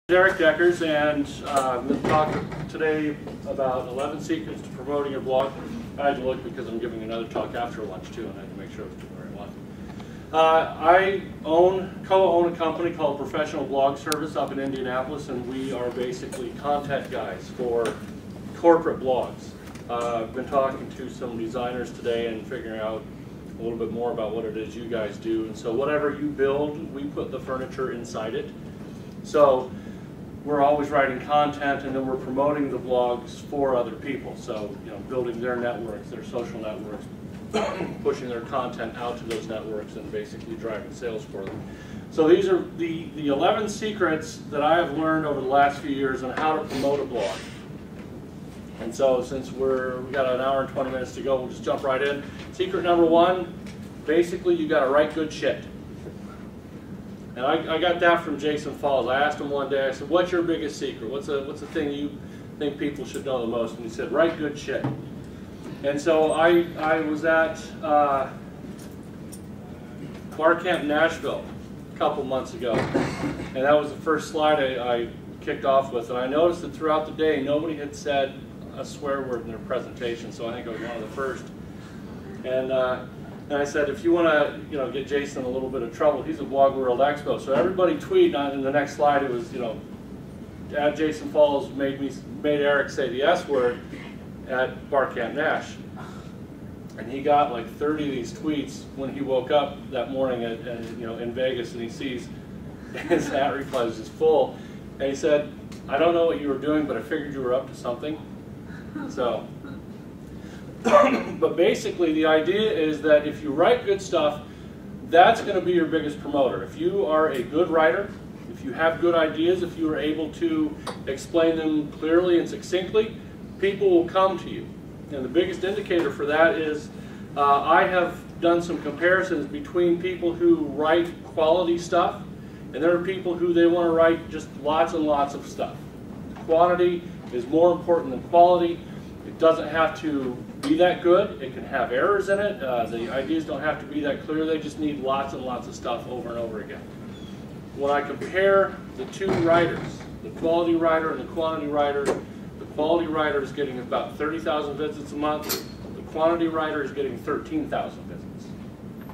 Erik, and I'm going to talk today about 11 secrets to promoting your blog. I had to look because I'm giving another talk after lunch too, and I had to make sure I was doing the right one. I co-own a company called Professional Blog Service up in Indianapolis, and we are basically content guys for corporate blogs. I've been talking to some designers today and figuring out a little bit more about what it is you guys do. And so whatever you build, we put the furniture inside it. So we're always writing content, and then we're promoting the blogs for other people. So, building their networks, their social networks, pushing their content out to those networks, and basically driving sales for them. So these are the 11 secrets that I have learned over the last few years on how to promote a blog. And so since we got an hour and 20 minutes to go, we'll just jump right in. Secret number one, basically you got to write good shit. And I got that from Jason Falls. I asked him one day, I said, what's your biggest secret? What's the thing you think people should know the most? And he said, write good shit. And so I was at WordCamp Nashville a couple months ago. And that was the first slide I kicked off with. And I noticed that throughout the day, nobody had said a swear word in their presentation. So I think I was one of the first. And I said, if you want to, get Jason in a little bit of trouble, he's a Blog World Expo. So everybody tweeted on in the next slide. It was, at Jason Falls made Erik say the S word at WordCamp Nash, and he got like 30 of these tweets when he woke up that morning in Vegas, and he sees his at replies is full, and he said, I don't know what you were doing, but I figured you were up to something. So. But basically the idea is that if you write good stuff, that's going to be your biggest promoter. If you are a good writer, if you have good ideas, if you are able to explain them clearly and succinctly, people will come to you. And the biggest indicator for that is I have done some comparisons between people who write quality stuff, and there are people who they want to write just lots and lots of stuff. Quantity is more important than quality. It doesn't have to be that good. It can have errors in it. The ideas don't have to be that clear. They just need lots and lots of stuff over and over again. When I compare the two writers, the quality writer and the quantity writer is getting about 30,000 visits a month. The quantity writer is getting 13,000 visits.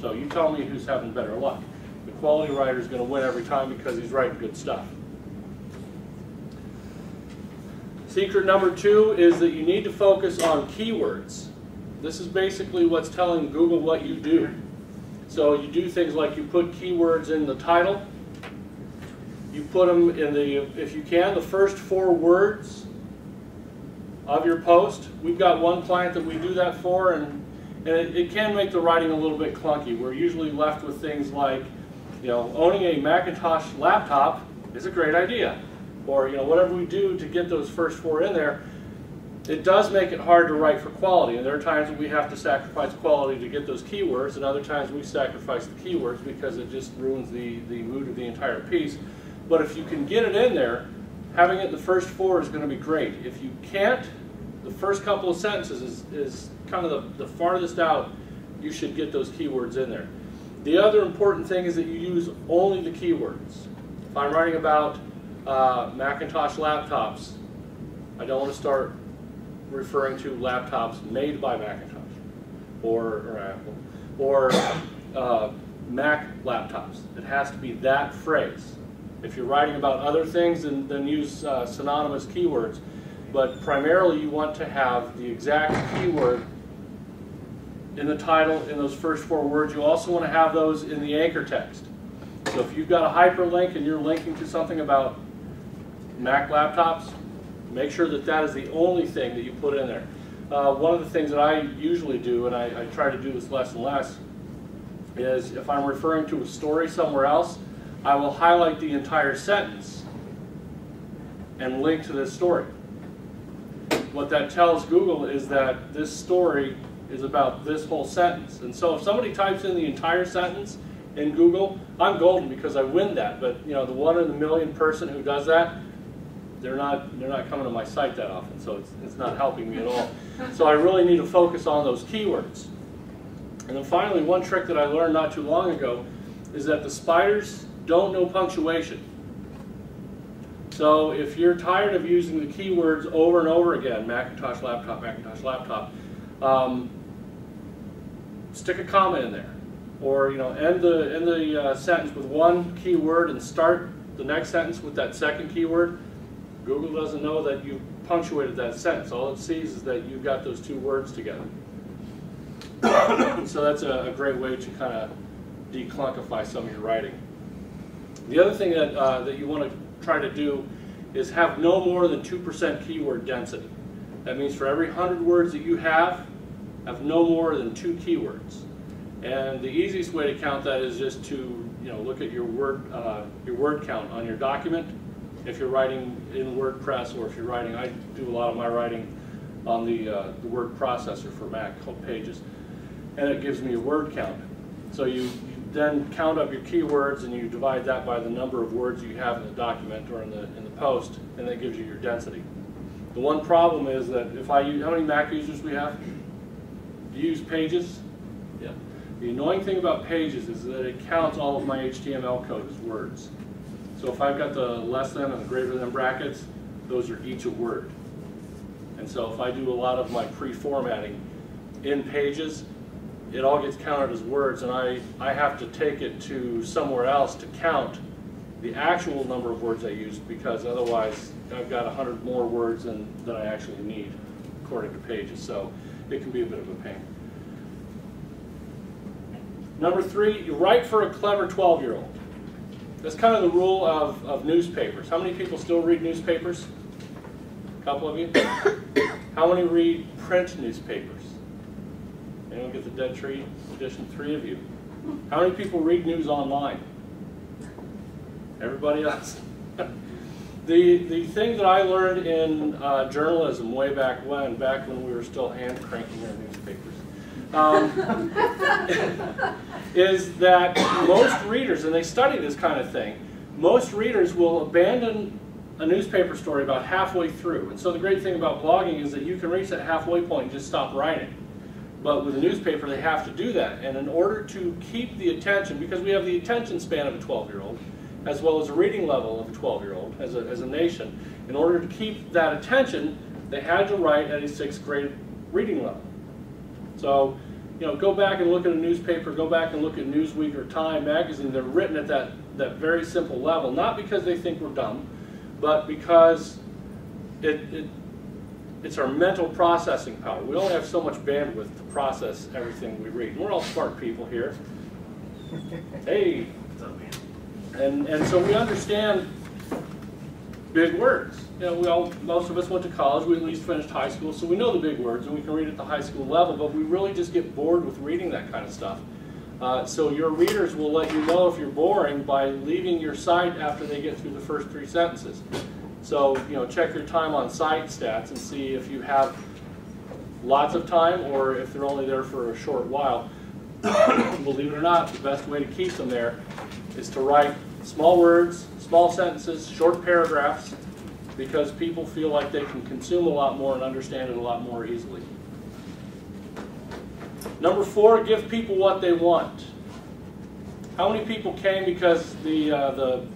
So you tell me who's having better luck. The quality writer is going to win every time because he's writing good stuff. Secret number two is that you need to focus on keywords. This is basically what's telling Google what you do. So you do things like you put keywords in the title. You put them in if you can, the first 4 words of your post. We've got one client that we do that for, and it can make the writing a little bit clunky. We're usually left with things like, owning a Macintosh laptop is a great idea. Or whatever we do to get those first 4 in there, it does make it hard to write for quality. And there are times when we have to sacrifice quality to get those keywords, and other times we sacrifice the keywords because it just ruins the mood of the entire piece. But if you can get it in there, having it in the first 4 is going to be great. If you can't, the first couple of sentences is kind of the farthest out. You should get those keywords in there. The other important thing is that you use only the keywords. If I'm writing about Macintosh laptops, I don't want to start referring to laptops made by Macintosh or Apple or Mac laptops. It has to be that phrase. If you're writing about other things, then use synonymous keywords. But primarily you want to have the exact keyword in the title in those first 4 words. You also want to have those in the anchor text. So if you've got a hyperlink and you're linking to something about Mac laptops, make sure that that is the only thing that you put in there. One of the things that I usually do, and I try to do this less and less, is if I'm referring to a story somewhere else, I will highlight the entire sentence and link to this story. What that tells Google is that this story is about this whole sentence. And so if somebody types in the entire sentence in Google, I'm golden because I win that. But the 1 in a million person who does that, they're not coming to my site that often, so it's not helping me at all. So I really need to focus on those keywords. And then finally, one trick that I learned not too long ago is that the spiders don't know punctuation. So if you're tired of using the keywords over and over again, Macintosh laptop, stick a comma in there, or end the sentence with one keyword and start the next sentence with that second keyword. Google doesn't know that you punctuated that sentence. All it sees is that you've got those two words together. So that's a great way to kind of declunkify some of your writing. The other thing that you want to try to do is have no more than 2% keyword density. That means for every 100 words that you have no more than 2 keywords. And the easiest way to count that is just to look at your word count on your document. If you're writing in WordPress, or if you're writing, I do a lot of my writing on the word processor for Mac called Pages, and it gives me a word count. So you then count up your keywords and you divide that by the number of words you have in the document or in the post, and that gives you your density. The one problem is that if I use, how many Mac users we have? Do you use Pages? Yeah. The annoying thing about Pages is that it counts all of my HTML code as words. So if I've got the less than and the greater than brackets, those are each a word. And so if I do a lot of my pre-formatting in Pages, it all gets counted as words, and I have to take it to somewhere else to count the actual number of words I used, because otherwise I've got 100 more words than I actually need, according to Pages. So it can be a bit of a pain. Number 3, you write for a clever 12-year-old. That's kind of the rule of newspapers. How many people still read newspapers? A couple of you? How many read print newspapers? Anyone get the Dead Tree edition? 3 of you. How many people read news online? Everybody else? The thing that I learned in journalism way back when we were still hand cranking our newspapers, is that most readers, and they study this kind of thing, most readers will abandon a newspaper story about halfway through. And so the great thing about blogging is that you can reach that halfway point and just stop writing. But with a newspaper, they have to do that. And in order to keep the attention, because we have the attention span of a 12-year-old, as well as a reading level of a 12-year-old as a nation, in order to keep that attention, they had to write at a 6th grade reading level. So, go back and look at a newspaper, go back and look at Newsweek or Time magazine. They're written at that very simple level, not because they think we're dumb, but because it's our mental processing power. We only have so much bandwidth to process everything we read. We're all smart people here. Hey. And so we understand big words. Most of us went to college, we at least finished high school, so we know the big words and we can read at the high school level, but we really just get bored with reading that kind of stuff. So your readers will let you know if you're boring by leaving your site after they get through the first 3 sentences. So, check your time on site stats and see if you have lots of time or if they're only there for a short while. Believe it or not, the best way to keep them there is to write small words, small sentences, short paragraphs, because people feel like they can consume a lot more and understand it a lot more easily. Number 4, give people what they want. How many people came because the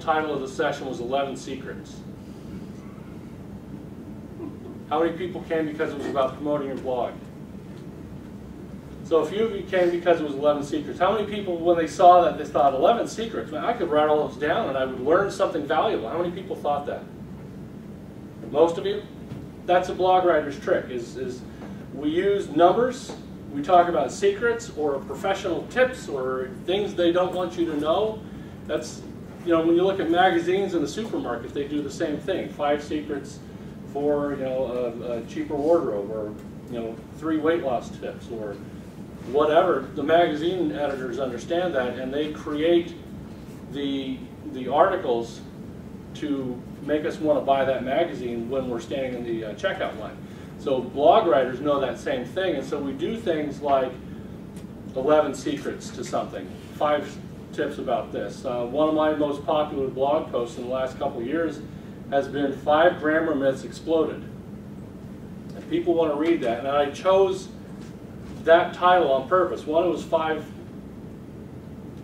title of the session was 11 Secrets? How many people came because it was about promoting your blog? So a few of you came because it was 11 Secrets. How many people, when they saw that, they thought, 11 Secrets? Man, I could write all those down and I would learn something valuable. How many people thought that? Most of you? That's a blog writer's trick, is we use numbers, we talk about secrets or professional tips or things they don't want you to know. That's, when you look at magazines in the supermarket, they do the same thing. 5 secrets for, a cheaper wardrobe, or, 3 weight loss tips, or whatever. The magazine editors understand that, and they create the articles to make us want to buy that magazine when we're standing in the checkout line. So blog writers know that same thing, and so we do things like 11 secrets to something, 5 tips about this. One of my most popular blog posts in the last couple of years has been 5 grammar myths exploded. And people want to read that, and I chose that title on purpose. One, it was 5,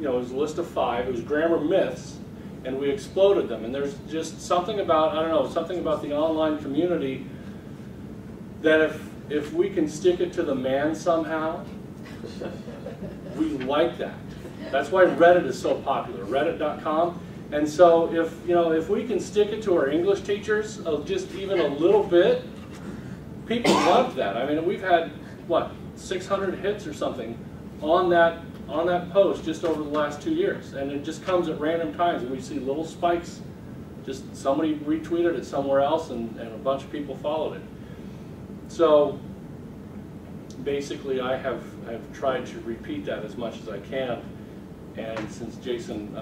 it was a list of 5, it was grammar myths, and we exploded them. And there's just something about, I don't know, something about the online community that if we can stick it to the man somehow, we like that. That's why Reddit is so popular, reddit.com. And so if we can stick it to our English teachers just even a little bit, people love that. I mean, we've had, what, 600 hits or something on that post just over the last 2 years. And it just comes at random times, and we see little spikes. Just somebody retweeted it somewhere else, and a bunch of people followed it. So basically, I have tried to repeat that as much as I can. And since Jason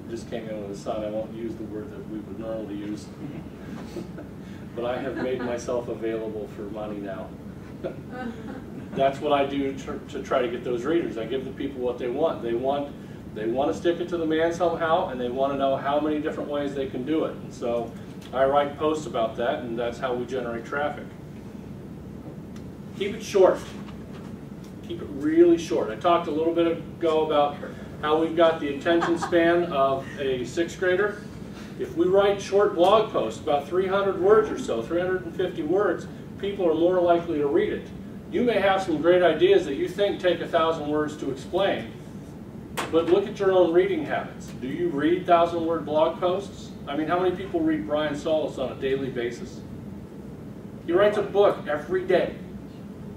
just came in with his son, I won't use the word that we would normally use. But I have made myself available for money now. That's what I do to try to get those readers. I give the people what they want. They want to stick it to the man somehow, and they want to know how many different ways they can do it. And so I write posts about that, and that's how we generate traffic. Keep it short. Keep it really short. I talked a little bit ago about how we've got the attention span of a 6th grader. If we write short blog posts, about 300 words or so, 350 words, people are more likely to read it. You may have some great ideas that you think take 1,000 words to explain, but look at your own reading habits. Do you read 1,000-word blog posts? I mean, how many people read Brian Solis on a daily basis? He writes a book every day.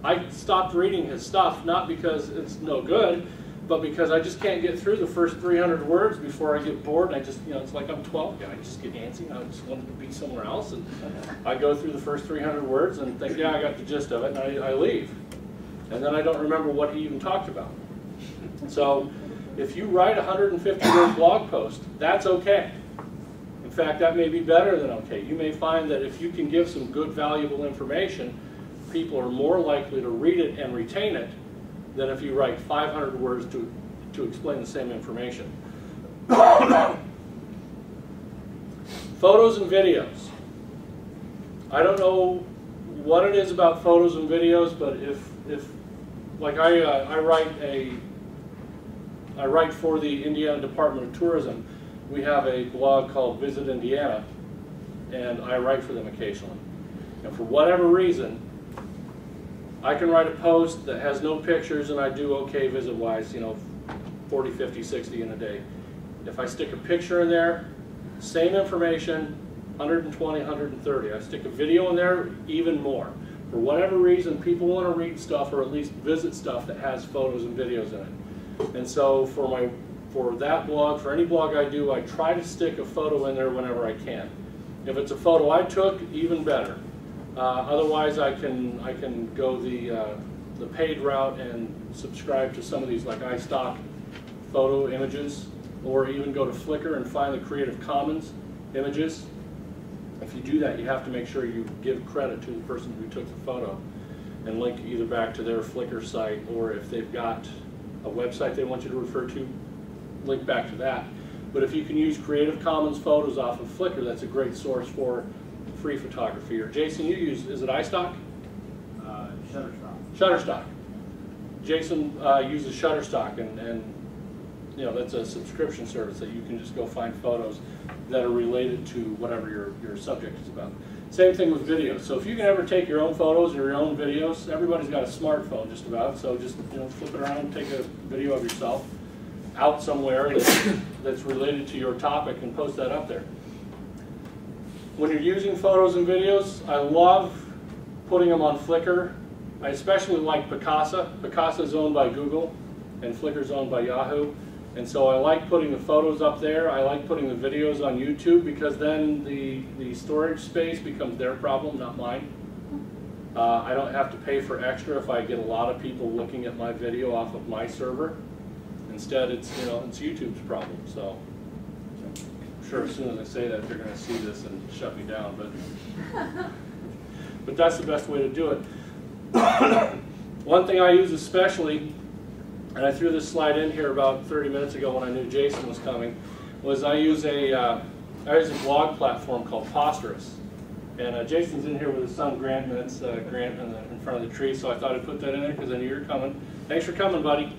I stopped reading his stuff, not because it's no good, but because I just can't get through the first 300 words before I get bored, and I just, it's like I'm 12 again. I just get antsy, and I just want to be somewhere else, and I go through the first 300 words and think, yeah, I got the gist of it, and I leave. And then I don't remember what he even talked about. So if you write a 150-word blog post, that's okay. In fact, that may be better than okay. You may find that if you can give some good, valuable information, people are more likely to read it and retain it than if you write 500 words to explain the same information. Photos and videos. I don't know what it is about photos and videos, but if like I write for the Indiana Department of Tourism. We have a blog called Visit Indiana, and I write for them occasionally. And for whatever reason, I can write a post that has no pictures, and I do okay visit-wise, 40, 50, 60 in a day. If I stick a picture in there, same information, 120, 130. I stick a video in there, even more. For whatever reason, people want to read stuff or at least visit stuff that has photos and videos in it. And so for that blog, for any blog I do, I try to stick a photo in there whenever I can. If it's a photo I took, even better. Otherwise, I can go the paid route and subscribe to some of these like iStock photo images, or even go to Flickr and find the Creative Commons images. If you do that, you have to make sure you give credit to the person who took the photo and link either back to their Flickr site, or if they've got a website they want you to refer to, link back to that. But if you can use Creative Commons photos off of Flickr, that's a great source for free photography. Or Jason, you use, is it iStock? Shutterstock. Shutterstock. Jason uses Shutterstock, and that's a subscription service that you can just go find photos that are related to whatever your subject is about. Same thing with videos. So if you can ever take your own photos or your own videos, everybody's got a smartphone just about, so just flip it around and take a video of yourself out somewhere that's related to your topic and post that up there. When you're using photos and videos, I love putting them on Flickr. I especially like Picasa. Picasa is owned by Google, and Flickr is owned by Yahoo. And so I like putting the photos up there. I like putting the videos on YouTube, because then the storage space becomes their problem, not mine. I don't have to pay for extra if I get a lot of people looking at my video off of my server. Instead, it's it's YouTube's problem. So I'm sure as soon as I say that, they're going to see this and shut me down. But that's the best way to do it. One thing I use especially, and I threw this slide in here about 30 minutes ago when I knew Jason was coming, was I use a blog platform called Posterous. And Jason's in here with his son Grant, and it's Grant in front of the tree, so I thought I'd put that in there because I knew you were coming. Thanks for coming, buddy.